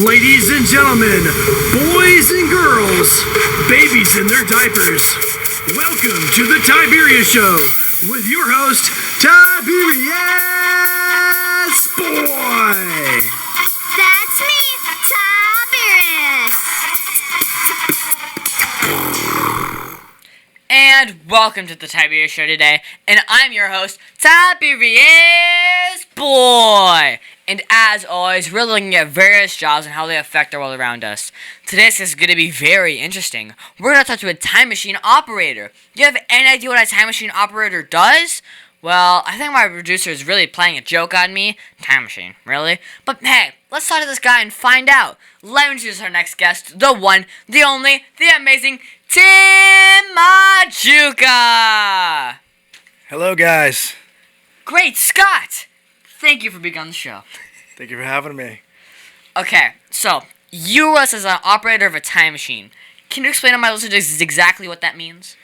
Ladies and gentlemen, boys and girls, babies in their diapers, welcome to the Tiberius Show with your host, Tiberius Boy. That's me, Tiberius. And welcome to the Tiberius Show today, and I'm your host, Tiberius Boy. And as always, we're looking at various jobs and how they affect the world around us. Today's is going to be very interesting. We're going to talk to a time machine operator. Do you have any idea what a time machine operator does? Well, I think my producer is really playing a joke on me. Time machine, really? But hey, let's talk to this guy and find out. Let me introduce our next guest, the one, the only, the amazing Machuca. Hello, guys. Great Scott! Thank you for being on the show. Thank you for having me. Okay, so you us as an operator of a time machine. Can you explain to my listeners exactly what that means?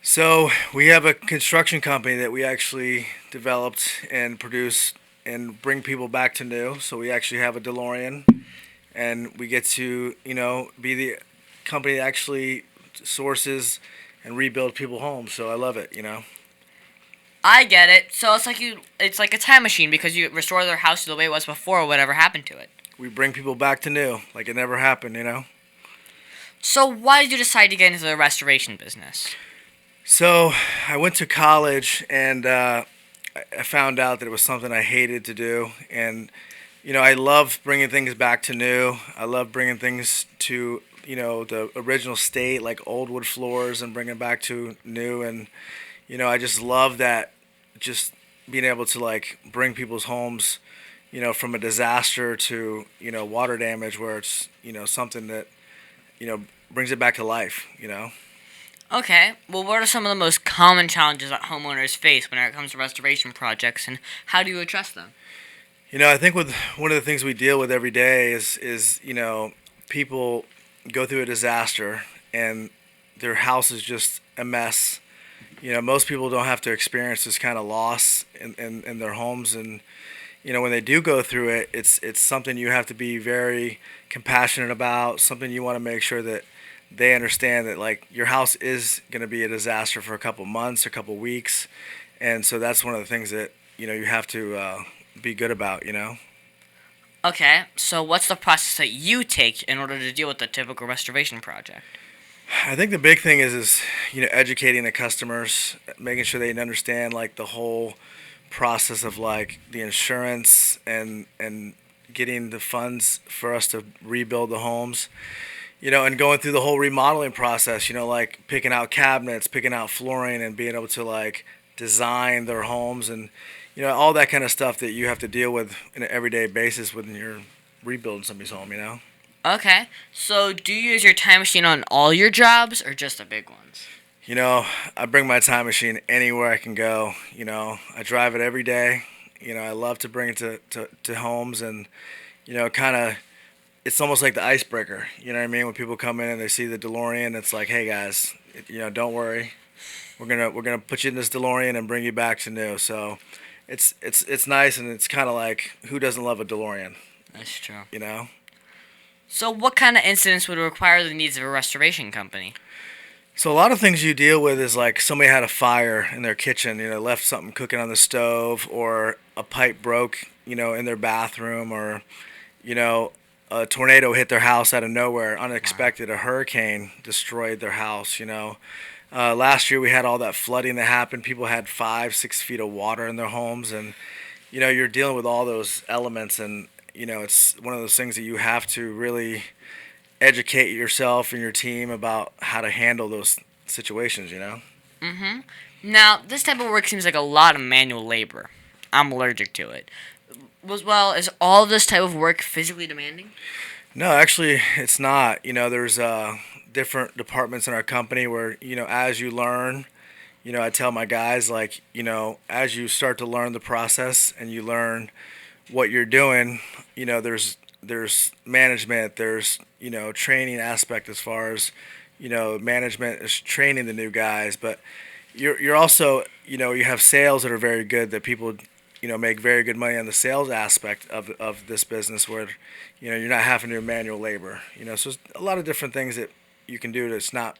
So, we have a construction company that we actually developed and produce and bring people back to new. So, we actually have a DeLorean, and we get to, be the company that actually sources and rebuild people's homes. So, I love it, I get it. So it's like a time machine because you restore their house to the way it was before whatever happened to it. We bring people back to new, like it never happened, So why did you decide to get into the restoration business? So, I went to college, and I found out that it was something I hated to do. And, I love bringing things back to new. I love bringing things to, the original state, like old wood floors, and bringing it back to new. And, I just love that, just being able to, bring people's homes, from a disaster to, water damage, where it's, something that, brings it back to life, Okay, well what are some of the most common challenges that homeowners face when it comes to restoration projects, and how do you address them? I think with one of the things we deal with every day is people go through a disaster and their house is just a mess. Most people don't have to experience this kind of loss in their homes, and when they do go through it, it's something you have to be very compassionate about, something you want to make sure that they understand that your house is going to be a disaster for a couple months, a couple weeks, and so that's one of the things that you have to be good about. Okay, so what's the process that you take in order to deal with the typical restoration project? I think the big thing is educating the customers, making sure they understand the whole process of the insurance and getting the funds for us to rebuild the homes, and going through the whole remodeling process, picking out cabinets, picking out flooring, and being able to design their homes, and all that kind of stuff that you have to deal with on an everyday basis when you're rebuilding somebody's home. Okay, so do you use your time machine on all your jobs or just the big ones? I bring my time machine anywhere I can go. I drive it every day. I love to bring it to homes, and kind of, it's almost like the icebreaker. You know what I mean? When people come in and they see the DeLorean, it's like, hey guys, don't worry, we're gonna put you in this DeLorean and bring you back to new. So, it's nice, and it's kind of like, who doesn't love a DeLorean? That's true. So what kind of incidents would require the needs of a restoration company? So a lot of things you deal with is somebody had a fire in their kitchen, left something cooking on the stove, or a pipe broke, in their bathroom, or, a tornado hit their house out of nowhere, unexpected. Wow. A hurricane destroyed their house, Last year we had all that flooding that happened. People had 5-6 feet of water in their homes, and, you're dealing with all those elements, and, it's one of those things that you have to really educate yourself and your team about how to handle those situations, Mm-hmm. Now, this type of work seems like a lot of manual labor. I'm allergic to it. Well, is all of this type of work physically demanding? No, actually, it's not. There's different departments in our company where, as you learn, I tell my guys, as you start to learn the process and you learn what you're doing, there's management, there's training aspect as far as management is training the new guys, but you're also you have sales that are very good that people make very good money on the sales aspect of this business where, you're not having to do manual labor. So there's a lot of different things that you can do that's not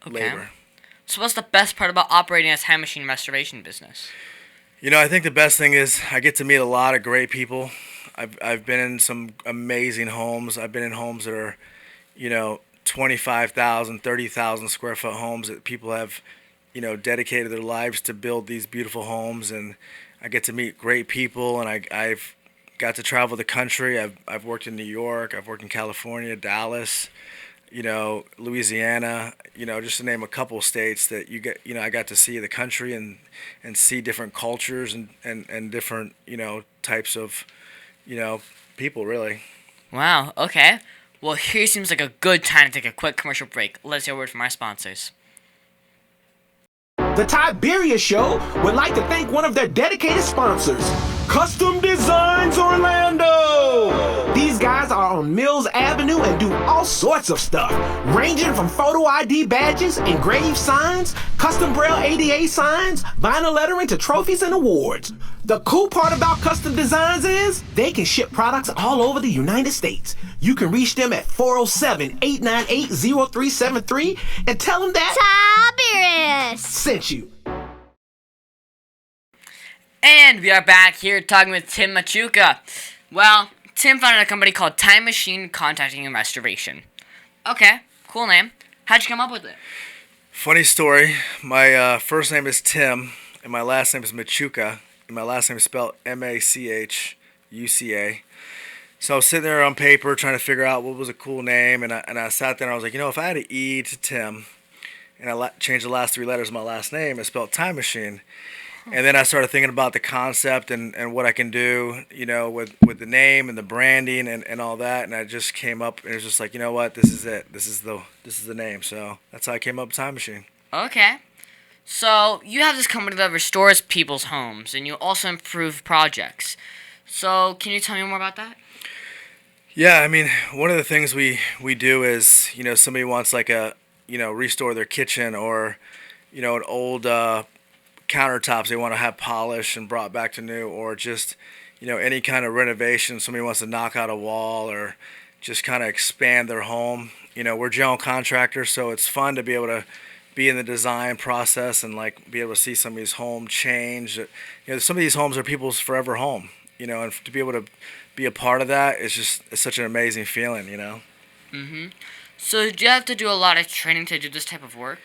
Okay. labor. So what's the best part about operating a time machine restoration business? I think the best thing is I get to meet a lot of great people. I've been in some amazing homes. I've been in homes that are, 25,000, 30,000 square foot homes that people have, dedicated their lives to build these beautiful homes. And I get to meet great people, and I've got to travel the country. I've worked in New York. I've worked in California, Dallas, Louisiana, just to name a couple states that I got to see the country and see different cultures and different, types of, people really. Wow, okay. Well, here seems like a good time to take a quick commercial break. Let's hear a word from our sponsors. The Tiberius Show would like to thank one of their dedicated sponsors, Custom Designs Orlando. These guys are on Mills Avenue and do all sorts of stuff, ranging from photo ID badges, engraved signs, custom braille ADA signs, vinyl lettering to trophies and awards. The cool part about Custom Designs is they can ship products all over the United States. You can reach them at 407-898-0373 and tell them that Tiberius sent you. And we are back here talking with Tim Machuca. Well, Tim founded a company called Time Machine Contacting and Restoration. Okay, cool name. How'd you come up with it? Funny story. My first name is Tim, and my last name is Machuca. And my last name is spelled Machuca. So I was sitting there on paper trying to figure out what was a cool name, and I sat there and I was like, if I had an E to Tim, and I changed the last three letters of my last name, it's spelled Time Machine. And then I started thinking about the concept and what I can do, with the name and the branding and all that, and I just came up and it was just like, what, this is it. This is the name. So that's how I came up with Time Machine. Okay. So, you have this company that restores people's homes, and you also improve projects. So, can you tell me more about that? Yeah, I mean, one of the things we do is, somebody wants like restore their kitchen or, an old countertops they want to have polished and brought back to new, or just, any kind of renovation. Somebody wants to knock out a wall or just kind of expand their home. We're general contractors, so it's fun to be able to be in the design process and like be able to see somebody's home change. Some of these homes are people's forever home, and to be able to be a part of that is it's such an amazing feeling, Mm-hmm. So, do you have to do a lot of training to do this type of work?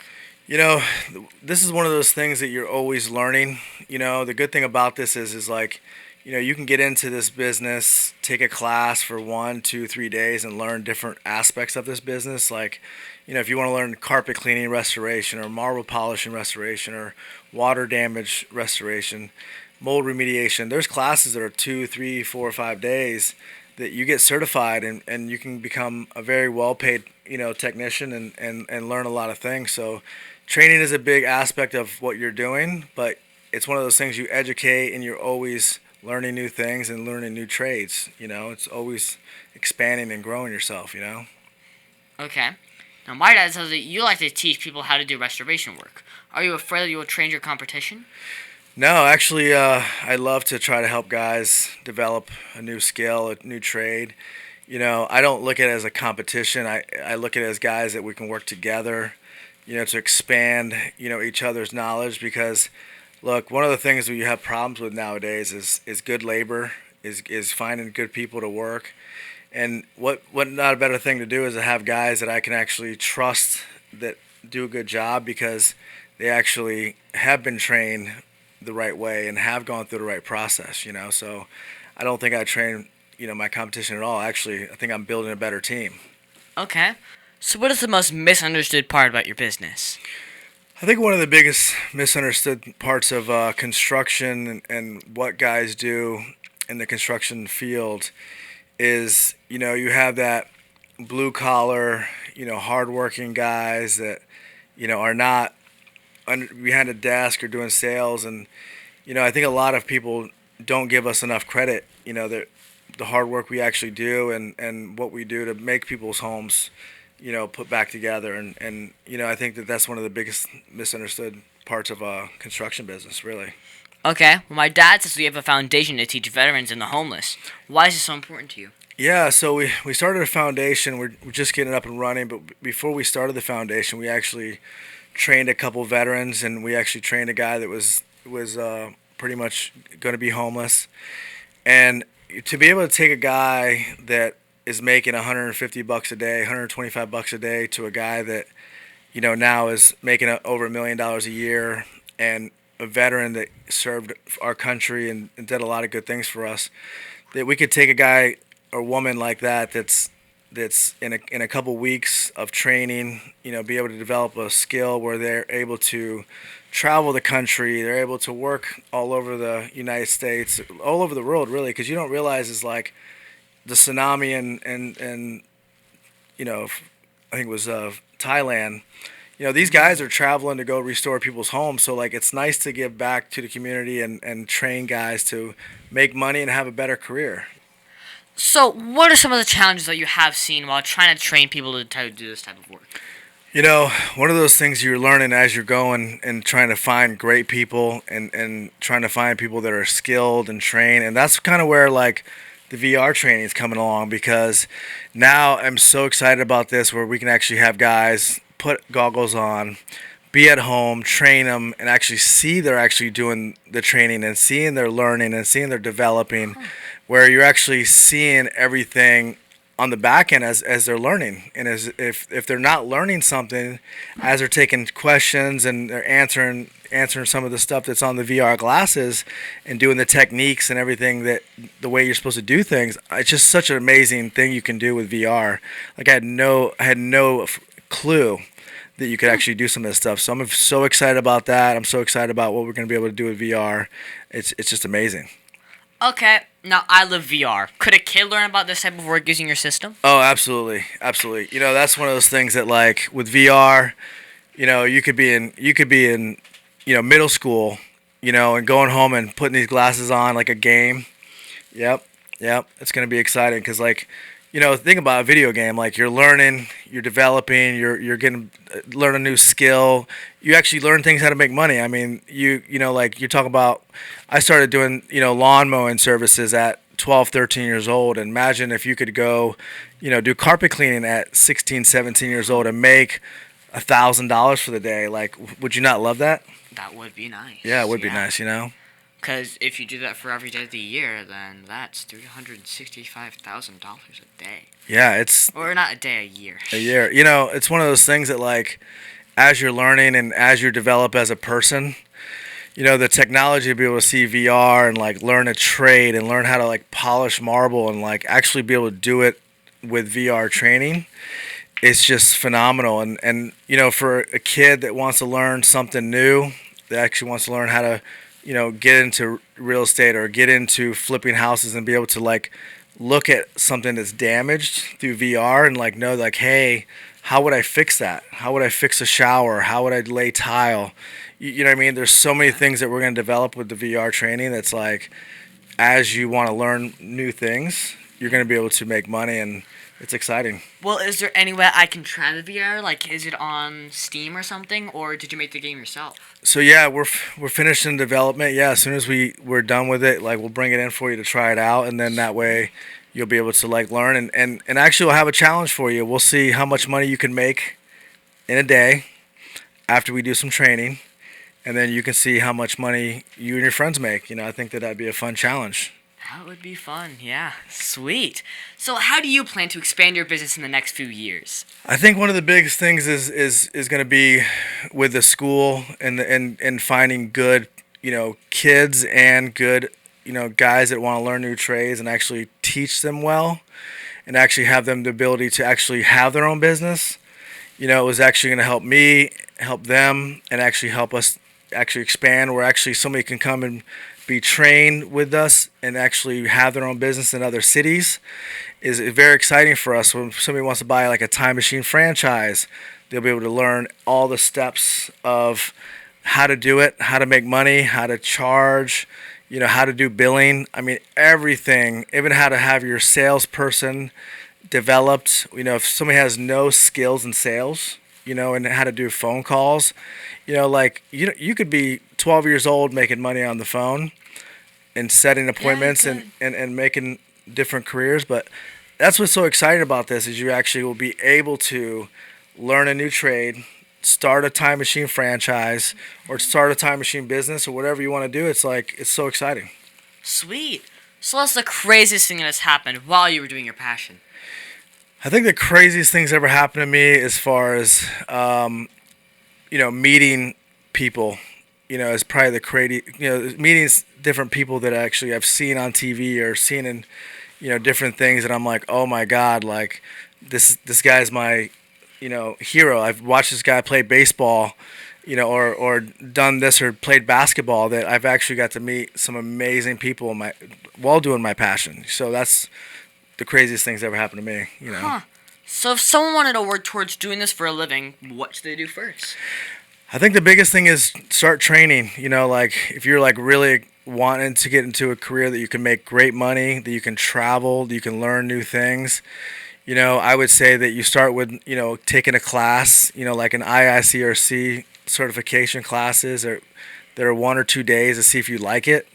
This is one of those things that you're always learning. The good thing about this is like, you can get into this business, take a class for 1, 2, 3 days and learn different aspects of this business. Like, if you want to learn carpet cleaning restoration or marble polishing restoration or water damage restoration, mold remediation, there's classes that are 2, 3, 4, 5 days that you get certified and you can become a very well-paid, technician and learn a lot of things. So training is a big aspect of what you're doing, but it's one of those things you educate and you're always learning new things and learning new trades. It's always expanding and growing yourself, Okay. Now, my dad says that you like to teach people how to do restoration work. Are you afraid that you will train your competition? No, actually, I love to try to help guys develop a new skill, a new trade. I don't look at it as a competition. I look at it as guys that we can work together, to expand, each other's knowledge. Because, look, one of the things that you have problems with nowadays is good labor, is finding good people to work. And what not a better thing to do is to have guys that I can actually trust that do a good job because they actually have been trained the right way and have gone through the right process, So I don't think I train, my competition at all. Actually, I think I'm building a better team. Okay. So what is the most misunderstood part about your business? I think one of the biggest misunderstood parts of construction and what guys do in the construction field is, you have that blue collar, hardworking guys that, are not behind a desk or doing sales. And, I think a lot of people don't give us enough credit, that the hard work we actually do and what we do to make people's homes, put back together. And I think that's one of the biggest misunderstood parts of a construction business, really. Okay, well, my dad says we have a foundation to teach veterans and the homeless. Why is this so important to you? Yeah, so we started a foundation. We're just getting it up and running, but before we started the foundation, we actually trained a couple veterans, and we actually trained a guy that was pretty much going to be homeless. And to be able to take a guy that is making 150 bucks a day, 125 bucks a day, to a guy that now is making over $1 million a year, and a veteran that served our country and did a lot of good things for us, that we could take a guy or woman like that that's in a couple weeks of training, be able to develop a skill where they're able to travel the country, they're able to work all over the United States, all over the world, really, because you don't realize is like the tsunami and I think it was Thailand. These guys are traveling to go restore people's homes, so like it's nice to give back to the community and train guys to make money and have a better career. So, what are some of the challenges that you have seen while trying to train people to try to do this type of work? One of those things you're learning as you're going and trying to find great people and trying to find people that are skilled and trained. And that's kind of where like the VR training is coming along, because now I'm so excited about this, where we can actually have guys put goggles on, be at home, train them, and actually see they're actually doing the training and seeing they're learning and seeing they're developing, where you're actually seeing everything on the back end as they're learning. And as if they're not learning something, as they're taking questions and they're answering some of the stuff that's on the VR glasses and doing the techniques and everything, that the way you're supposed to do things, it's just such an amazing thing you can do with VR. Like I had no clue that you could actually do some of this stuff. So I'm so excited about that. I'm so excited about what we're going to be able to do with VR. It's just amazing. Okay, now I love VR. Could a kid learn about this type of work using your system? Oh, absolutely, absolutely. That's one of those things that, like, with VR, you could be in middle school, and going home and putting these glasses on like a game. Yep. It's gonna be exciting because, like, think about a video game. Like, you're learning, you're developing, you're getting learn a new skill. You actually learn things how to make money. I mean, like you're talking about. I started doing lawn mowing services at 12, 13 years old. And imagine if you could go, do carpet cleaning at 16, 17 years old and make $1,000 for the day. Like, would you not love that? That would be nice. Yeah, it would be nice. Because if you do that for every day of the year, then that's $365,000 a day. Yeah, or not a day, a year. A year. It's one of those things that, like, as you're learning and as you develop as a person, the technology to be able to see VR and like learn a trade and learn how to like polish marble and like actually be able to do it with VR training, it's just phenomenal. And for a kid that wants to learn something new, that actually wants to learn how to get into real estate or get into flipping houses and be able to like look at something that's damaged through VR and like know like, hey, how would I fix that? How would I fix a shower? How would I lay tile? You know what I mean? There's so many things that we're going to develop with the VR training that's like, as you want to learn new things, you're going to be able to make money, and it's exciting. Well, is there any way I can try the VR? Like, is it on Steam or something, or did you make the game yourself? So yeah, we're finishing development. Yeah, as soon as we're done with it, like we'll bring it in for you to try it out, and then that way you'll be able to like learn and actually we'll have a challenge for you. We'll see how much money you can make in a day after we do some training, and then you can see how much money you and your friends make. I think that'd be a fun challenge. That would be fun, yeah. Sweet. So how do you plan to expand your business in the next few years? I think one of the biggest things is going to be with the school and finding good, kids and good, guys that want to learn new trades and actually teach them well and actually have them the ability to actually have their own business. It was actually going to help me, help them, and actually help us actually expand, where actually somebody can come and be trained with us and actually have their own business in other cities is very exciting for us. When somebody wants to buy like a time machine franchise, they'll be able to learn all the steps of how to do it, how to make money, how to charge, how to do billing. I mean, everything, even how to have your salesperson developed. If somebody has no skills in sales, and how to do phone calls. Like you could be 12 years old making money on the phone and setting appointments and making different careers. But that's what's so exciting about this is you actually will be able to learn a new trade, start a time machine franchise, or start a time machine business or whatever you want to do. It's so exciting. Sweet. So what's the craziest thing that has happened while you were doing your passion? I think the craziest things ever happened to me as far as meeting people, is probably the crazy, meeting different people that actually I've seen on TV or seen in, different things that I'm like, oh my God, like this guy's my, hero. I've watched this guy play baseball, or done this or played basketball, that I've actually got to meet some amazing people while doing my passion. So that's the craziest things that ever happened to me, Huh. So if someone wanted to work towards doing this for a living, what should they do first? I think the biggest thing is start training. Like if you're like really wanting to get into a career that you can make great money, that you can travel, that you can learn new things, I would say that you start with, taking a class, like an IICRC certification classes that are 1 or 2 days to see if you like it,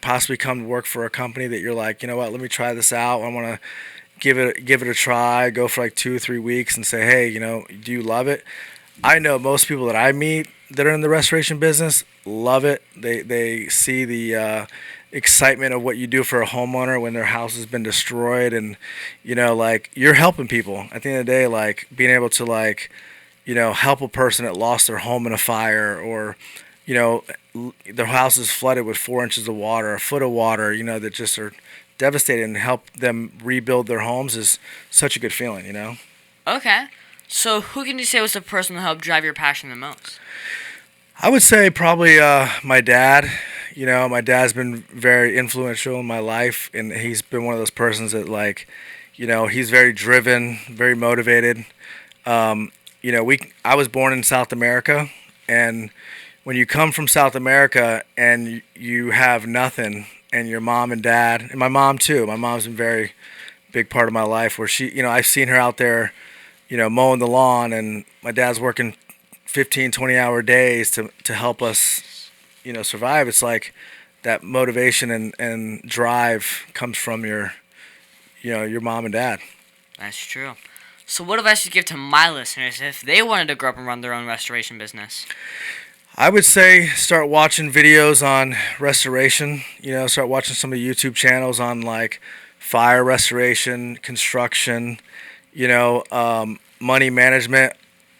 possibly come to work for a company that you're like, what, let me try this out. I want to give it a try, go for like 2 or 3 weeks and say, hey, do you love it? I know most people that I meet that are in the restoration business love it. They see the excitement of what you do for a homeowner when their house has been destroyed, and like you're helping people at the end of the day, like being able to like help a person that lost their home in a fire, or their house is flooded with 4 inches of water, a foot of water, that just are devastated, and help them rebuild their homes is such a good feeling. Okay. So who can you say was the person that helped drive your passion the most? I would say probably my dad. My dad's been very influential in my life, and he's been one of those persons that like, he's very driven, very motivated. I was born in South America, and when you come from South America and you have nothing, and your mom and dad, and my mom too. My mom's been a very big part of my life, where she, I've seen her out there, mowing the lawn, and my dad's working 15, 20-hour days to help us, survive. It's like that motivation and drive comes from your mom and dad. That's true. So what advice would you give to my listeners if they wanted to grow up and run their own restoration business? I would say start watching videos on restoration. Start watching some of the YouTube channels on like fire restoration, construction, money management,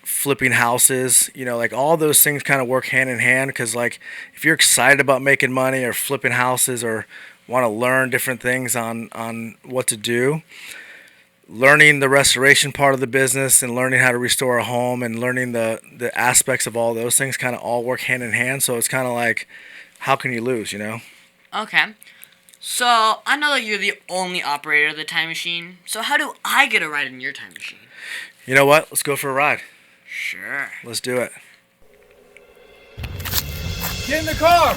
flipping houses, like all those things kind of work hand in hand, because like if you're excited about making money or flipping houses or want to learn different things on what to do, learning the restoration part of the business and learning how to restore a home and learning the aspects of all those things kind of all work hand in hand. So it's kind of like, how can you lose, Okay. So I know that you're the only operator of the time machine. So how do I get a ride in your time machine? You know what? Let's go for a ride. Sure. Let's do it. Get in the car!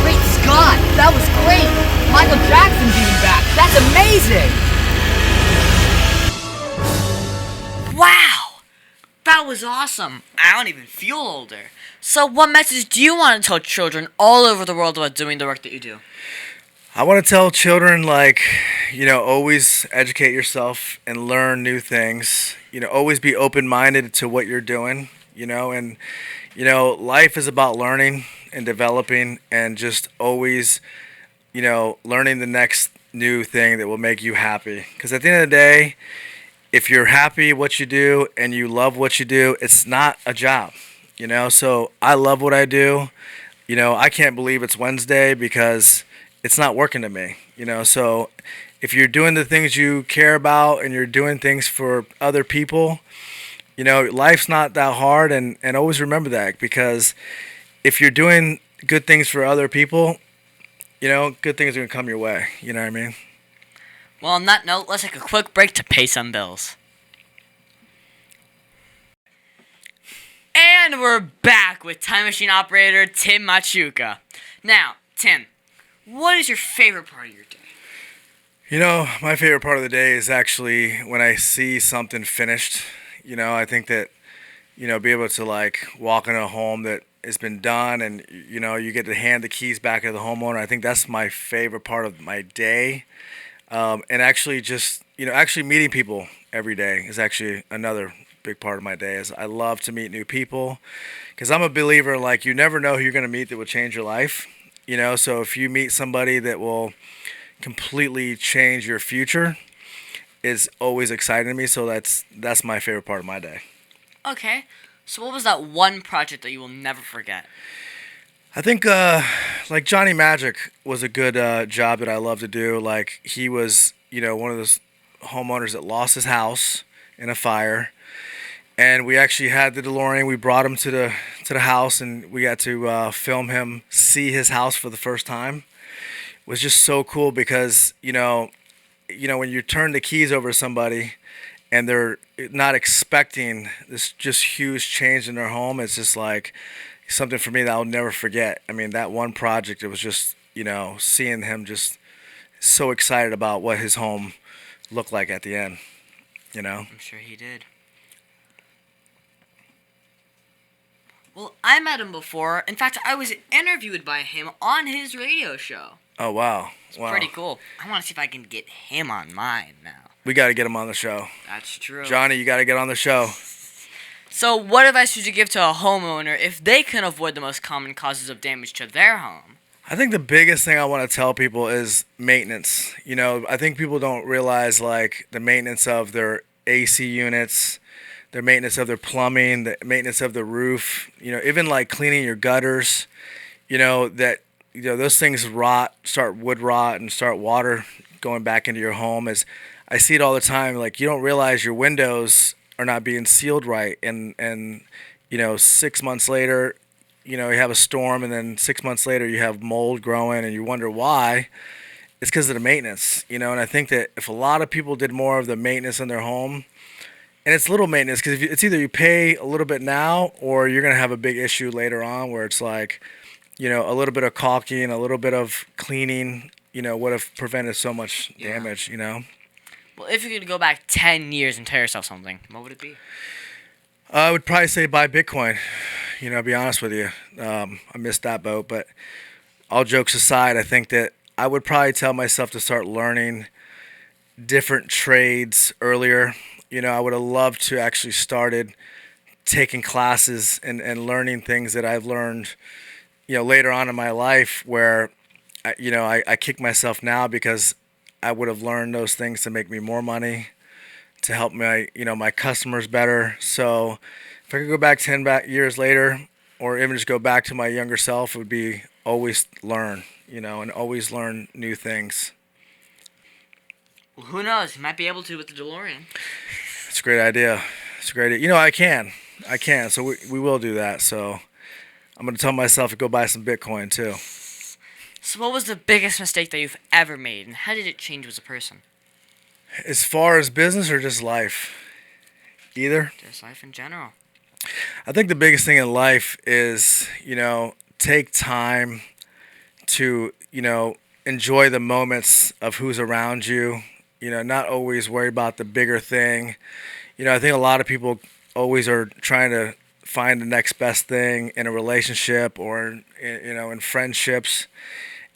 Great Scott! That was great! Michael Jackson being back! That's amazing! Wow! That was awesome! I don't even feel older. So what message do you want to tell children all over the world about doing the work that you do? I want to tell children, like, always educate yourself and learn new things. Always be open-minded to what you're doing, and, life is about learning and developing and just always, learning the next new thing that will make you happy. Because at the end of the day, if you're happy what you do and you love what you do, it's not a job, So I love what I do. I can't believe it's Wednesday because it's not working to me, So if you're doing the things you care about and you're doing things for other people, life's not that hard. And always remember that, because if you're doing good things for other people, good things are going to come your way. You know what I mean? Well, on that note, let's take a quick break to pay some bills. And we're back with Time Machine operator Tim Machuca. Now, Tim, what is your favorite part of your day? My favorite part of the day is actually when I see something finished. I think that, be able to walk in a home that has been done and, you get to hand the keys back to the homeowner. I think that's my favorite part of my day. And actually just, actually meeting people every day is actually another big part of my day. Is I love to meet new people, because I'm a believer, you never know who you're going to meet that will change your life. So if you meet somebody that will completely change your future, is always exciting to me. So that's my favorite part of my day. Okay, so what was that one project that you will never forget? I think Johnny Magic was a good job that I love to do. He was one of those homeowners that lost his house in a fire, and we actually had the DeLorean. We brought him to the house, and we got to film him see his house for the first time. It was just so cool because when you turn the keys over to somebody and they're not expecting this just huge change in their home, it's just something for me that I'll never forget. I mean, that one project, it was just, seeing him just so excited about what his home looked like at the end, I'm sure he did. Well, I met him before. In fact, I was interviewed by him on his radio show. Oh, wow. It's pretty cool. I want to see if I can get him on mine now. We got to get him on the show. That's true. Johnny, you got to get on the show. So, what advice would you give to a homeowner if they can avoid the most common causes of damage to their home? I think the biggest thing I want to tell people is maintenance. I think people don't realize the maintenance of their AC units, their maintenance of their plumbing, the maintenance of the roof, even cleaning your gutters, those things wood rot and start water going back into your home. As I see it all the time, you don't realize your windows are not being sealed right, and 6 months later, you have a storm, and then 6 months later you have mold growing, and you wonder why. It's because of the maintenance, and I think that if a lot of people did more of the maintenance in their home, and it's little maintenance, because it's either you pay a little bit now, or you're going to have a big issue later on where it's a little bit of caulking, a little bit of cleaning, would have prevented so much damage, Well, if you could go back 10 years and tell yourself something, what would it be? I would probably say buy Bitcoin. I'll be honest with you. I missed that boat, but all jokes aside, I think that I would probably tell myself to start learning different trades earlier. I would have loved to actually started taking classes and learning things that I've learned, later on in my life, where, I kick myself now because I would have learned those things to make me more money, to help my customers better. So if I could go back 10 years later, or even just go back to my younger self, it would be always learn, and always learn new things. Well, who knows? You might be able to with the DeLorean. It's a great idea. It's a great idea. I can. So we will do that. So I'm going to tell myself to go buy some Bitcoin too. So what was the biggest mistake that you've ever made, and how did it change you as a person? As far as business or just life? Either? Just life in general. I think the biggest thing in life is, take time to, enjoy the moments of who's around you, not always worry about the bigger thing. I think a lot of people always are trying to find the next best thing in a relationship or, in friendships.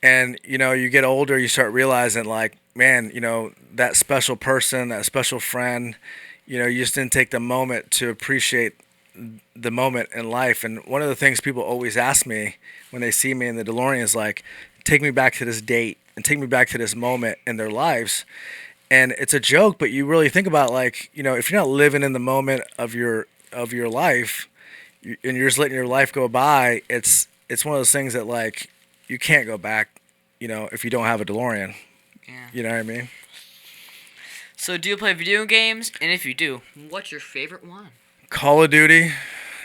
And, you get older, you start realizing man, that special person, that special friend, you just didn't take the moment to appreciate the moment in life. And one of the things people always ask me when they see me in the DeLorean is take me back to this date, and take me back to this moment in their lives. And it's a joke, but you really think about, like, if you're not living in the moment of your life, and you're just letting your life go by, it's one of those things that, like, you can't go back, if you don't have a DeLorean. Yeah. You know what I mean? So do you play video games? And if you do, what's your favorite one? Call of Duty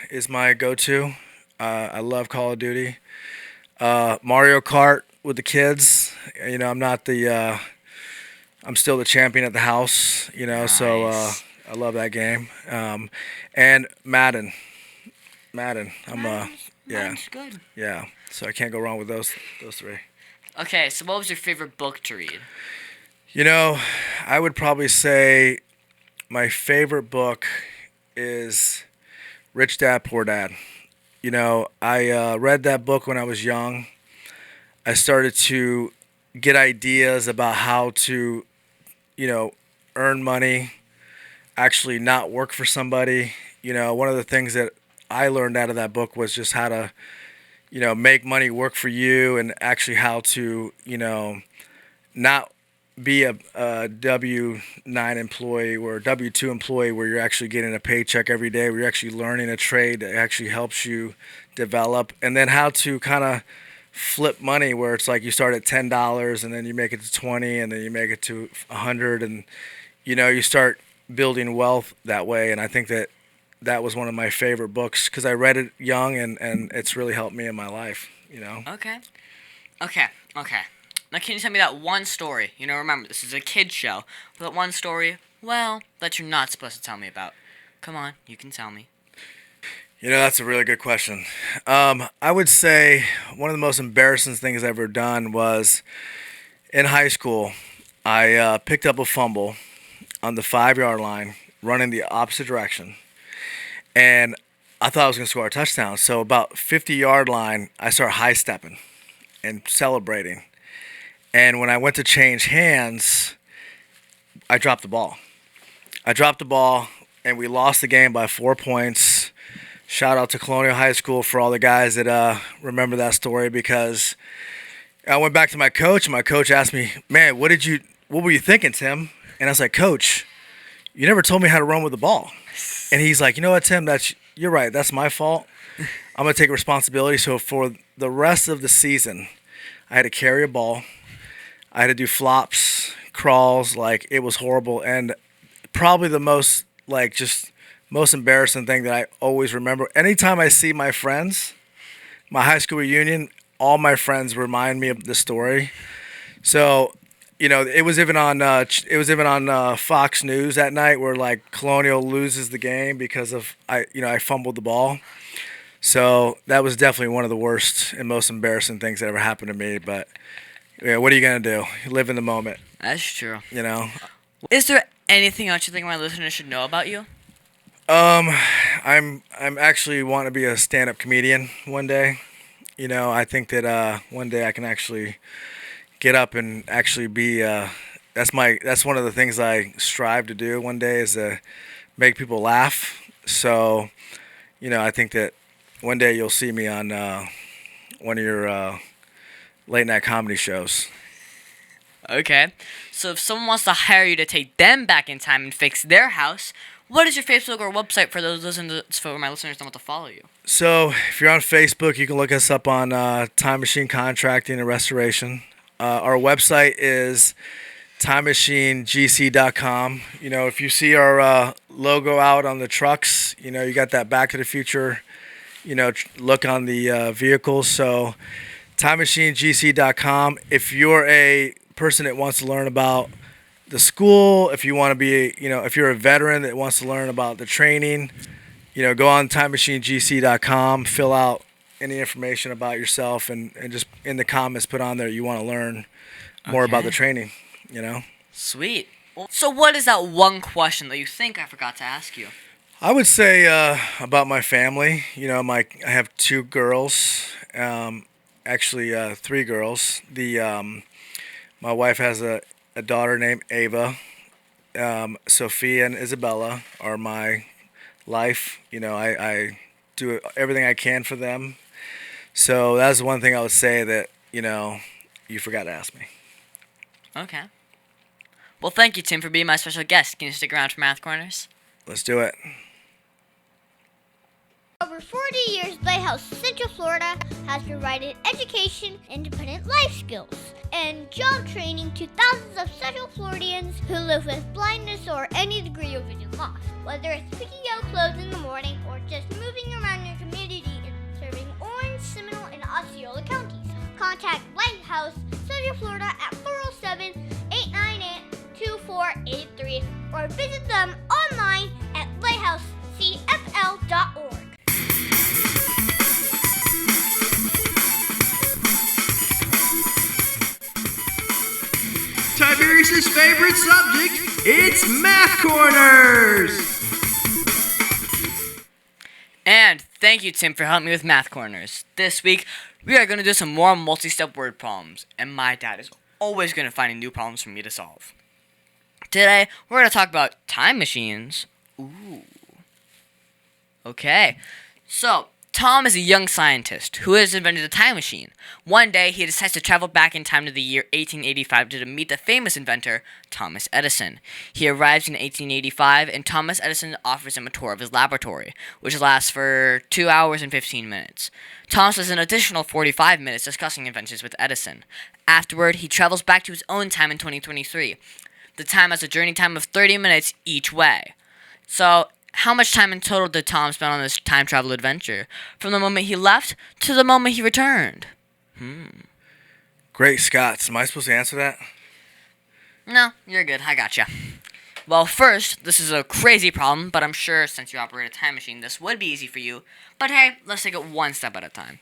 is my go-to. I love Call of Duty. Mario Kart with the kids. I'm not the. I'm still the champion at the house. So Nice. I love that game. And Madden. I'm yeah, Mine's good. yeah. So I can't go wrong with those three. Okay, so what was your favorite book to read? I would probably say my favorite book is Rich Dad Poor Dad. I read that book when I was young. I started to get ideas about how to, earn money, actually not work for somebody. One of the things that I learned out of that book was just how to, make money work for you, and actually how to, not be a W-9 employee or a W-2 employee where you're actually getting a paycheck every day, where you're actually learning a trade that actually helps you develop, and then how to kind of flip money where it's like you start at $10 and then you make it to 20 and then you make it to 100, and you start building wealth that way. And I think that was one of my favorite books because I read it young, and it's really helped me in my life. Okay. Now, can you tell me that one story? Remember, this is a kid's show. That one story, that you're not supposed to tell me about. Come on, you can tell me. That's a really good question. I would say one of the most embarrassing things I've ever done was in high school. I picked up a fumble on the 5-yard line, running the opposite direction, and I thought I was going to score a touchdown. So about 50-yard line, I start high-stepping and celebrating. And when I went to change hands, I dropped the ball. And we lost the game by 4 points. Shout out to Colonial High School for all the guys that remember that story, because I went back to my coach, and my coach asked me, "Man, what were you thinking, Tim?" And I was like, "Coach, you never told me how to run with the ball." And he's like, "You know what, Tim? You're right. That's my fault. I'm gonna take responsibility." So for the rest of the season, I had to carry a ball. I had to do flops, crawls, like it was horrible. And probably the most embarrassing thing that I always remember. Anytime I see my friends, my high school reunion, all my friends remind me of the story. So, it was even on Fox News that night, where like Colonial loses the game because of I fumbled the ball. So that was definitely one of the worst and most embarrassing things that ever happened to me. But what are you gonna do? You live in the moment. That's true. Is there anything else you think my listeners should know about you? I'm actually wanting to be a stand-up comedian one day. I think that one day I can actually get up and actually be. That's one of the things I strive to do one day, is to make people laugh. So, I think that one day you'll see me on one of your late night comedy shows. Okay. So if someone wants to hire you to take them back in time and fix their house, what is your Facebook or website for my listeners don't want to follow you? So if you're on Facebook, you can look us up on Time Machine Contracting and Restoration. Our website is timemachinegc.com. If you see our logo out on the trucks, you got that Back to the Future, look on the vehicles. So timemachinegc.com. If you're a person that wants to learn about the school, if you want to be, if you're a veteran that wants to learn about the training, go on timemachinegc.com, fill out any information about yourself, and just in the comments put on there you want to learn more about the training, Sweet. So what is that one question that you think I forgot to ask you? I would say about my family. I have 2 girls, actually 3 girls. My wife has a daughter named Ava. Sophia and Isabella are my life. I do everything I can for them. So that's one thing I would say that, you forgot to ask me. Okay. Well, thank you, Tim, for being my special guest. Can you stick around for Math Corners? Let's do it. Over 40 years, Lighthouse Central Florida has provided education, independent life skills, and job training to thousands of Central Floridians who live with blindness or any degree of vision loss. Whether it's picking out clothes in the morning or just moving around your community and serving Orange, Seminole, and Osceola counties, contact Lighthouse Central Florida at 407-898-2483 or visit them online at lighthousecfl.org. Tiberius' favorite subject, it's Math Corners! And thank you, Tim, for helping me with Math Corners. This week, we are going to do some more multi-step word problems, and my dad is always going to find new problems for me to solve. Today, we're going to talk about time machines. Ooh. Okay, so Tom is a young scientist who has invented a time machine. One day, he decides to travel back in time to the year 1885 to meet the famous inventor, Thomas Edison. He arrives in 1885, and Thomas Edison offers him a tour of his laboratory, which lasts for 2 hours and 15 minutes. Tom spends an additional 45 minutes discussing inventions with Edison. Afterward, he travels back to his own time in 2023. The time has a journey time of 30 minutes each way. So, how much time in total did Tom spend on this time travel adventure, from the moment he left to the moment he returned? Great Scots. Am I supposed to answer that? No, you're good. I gotcha. Well, first, this is a crazy problem, but I'm sure since you operate a time machine, this would be easy for you. But hey, let's take it one step at a time.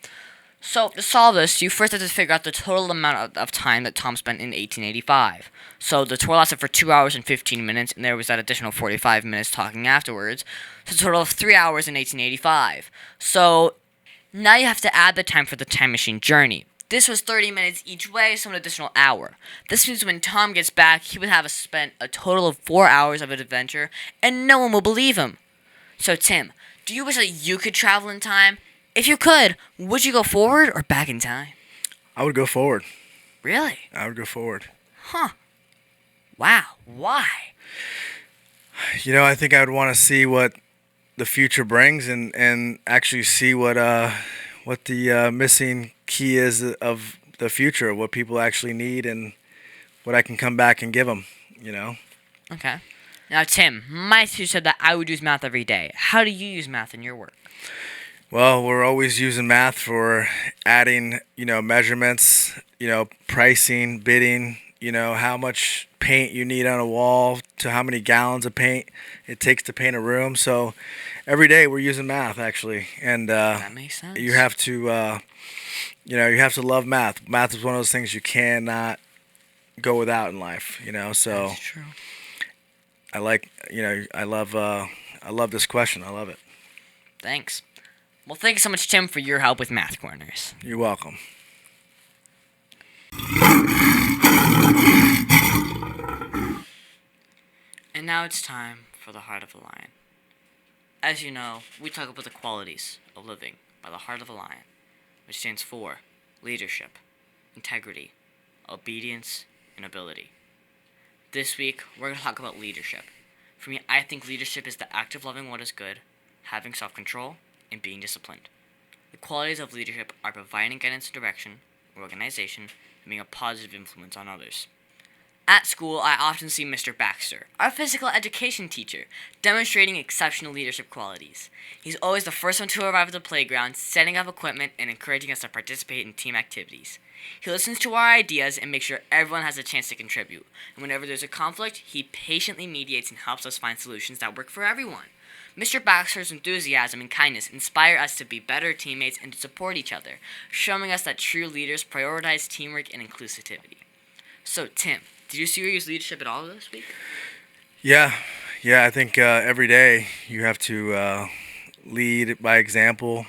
So, to solve this, you first have to figure out the total amount of time that Tom spent in 1885. So, the tour lasted for 2 hours and 15 minutes, and there was that additional 45 minutes talking afterwards. So, a total of 3 hours in 1885. So, now you have to add the time for the time machine journey. This was 30 minutes each way, so an additional hour. This means when Tom gets back, he would have spent a total of 4 hours of an adventure, and no one will believe him. So, Tim, do you wish that you could travel in time? If you could, would you go forward or back in time? I would go forward. Really? I would go forward. Huh. Wow. Why? You know, I think I would want to see what the future brings and actually see what the missing key is of the future, what people actually need and what I can come back and give them, you know? Okay. Now, Tim, my teacher said that I would use math every day. How do you use math in your work? Well, we're always using math for adding, measurements, pricing, bidding, how much paint you need on a wall to how many gallons of paint it takes to paint a room. So every day we're using math, actually. And That makes sense. you have to, you have to love math. Math is one of those things you cannot go without in life, so That's true. I love this question. I love it. Thanks. Well, thank you so much, Tim, for your help with Math Corners. You're welcome. And now it's time for the Heart of a Lion. As you know, we talk about the qualities of living by the Heart of a Lion, which stands for leadership, integrity, obedience, and ability. This week, we're going to talk about leadership. For me, I think leadership is the act of loving what is good, having self-control, and being disciplined. The qualities of leadership are providing guidance and direction, organization, and being a positive influence on others. At school, I often see Mr. Baxter, our physical education teacher, demonstrating exceptional leadership qualities. He's always the first one to arrive at the playground, setting up equipment, and encouraging us to participate in team activities. He listens to our ideas and makes sure everyone has a chance to contribute. And whenever there's a conflict, he patiently mediates and helps us find solutions that work for everyone. Mr. Baxter's enthusiasm and kindness inspire us to be better teammates and to support each other, showing us that true leaders prioritize teamwork and inclusivity. So, Tim, did you see or use leadership at all this week? Yeah, I think every day you have to lead by example,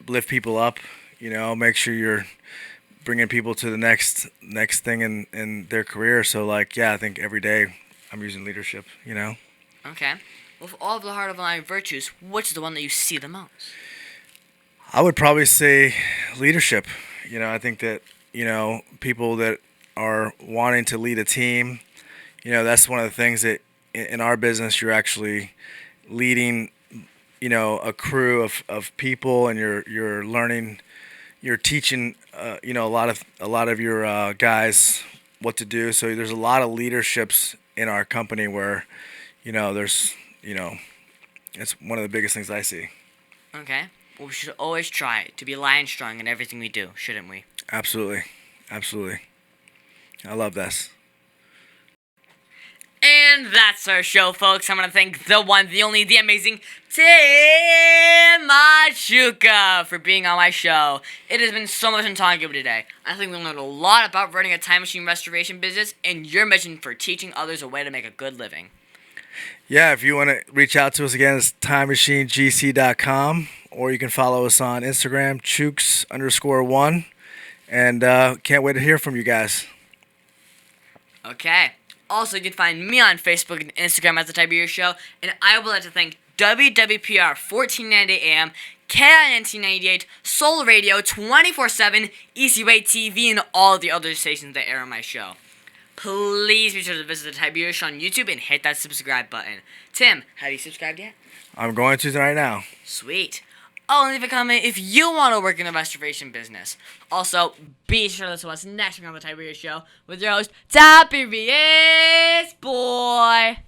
lift people up, make sure you're bringing people to the next thing in their career. So, I think every day I'm using leadership, Okay. With all of the Heart of a Lion virtues, which is the one that you see the most? I would probably say leadership. I think that, people that are wanting to lead a team, that's one of the things that in our business you're actually leading, a crew of people, and you're learning, you're teaching, a lot of your guys what to do. So there's a lot of leaderships in our company where, there's, it's one of the biggest things I see. Okay. Well, we should always try to be lion strong in everything we do, shouldn't we? Absolutely. I love this. And that's our show, folks. I want to thank the one, the only, the amazing Tim Machuca for being on my show. It has been so much fun talking to you today. I think we learned a lot about running a time machine restoration business and your mission for teaching others a way to make a good living. Yeah, if you want to reach out to us again, it's timemachinegc.com, or you can follow us on Instagram, Chooks_1, and can't wait to hear from you guys. Okay. Also, you can find me on Facebook and Instagram as The Tiberius Show, and I would like to thank WWPR 1490 AM, KI 1998, Soul Radio 24/7, Easy Way TV, and all the other stations that air on my show. Please be sure to visit The Tiberius Show on YouTube and hit that subscribe button. Tim, have you subscribed yet? I'm going to right now. Sweet. Oh, and leave a comment if you want to work in the restoration business. Also, be sure to listen to us next week on The Tiberius Show with your host, Tiberius Boy.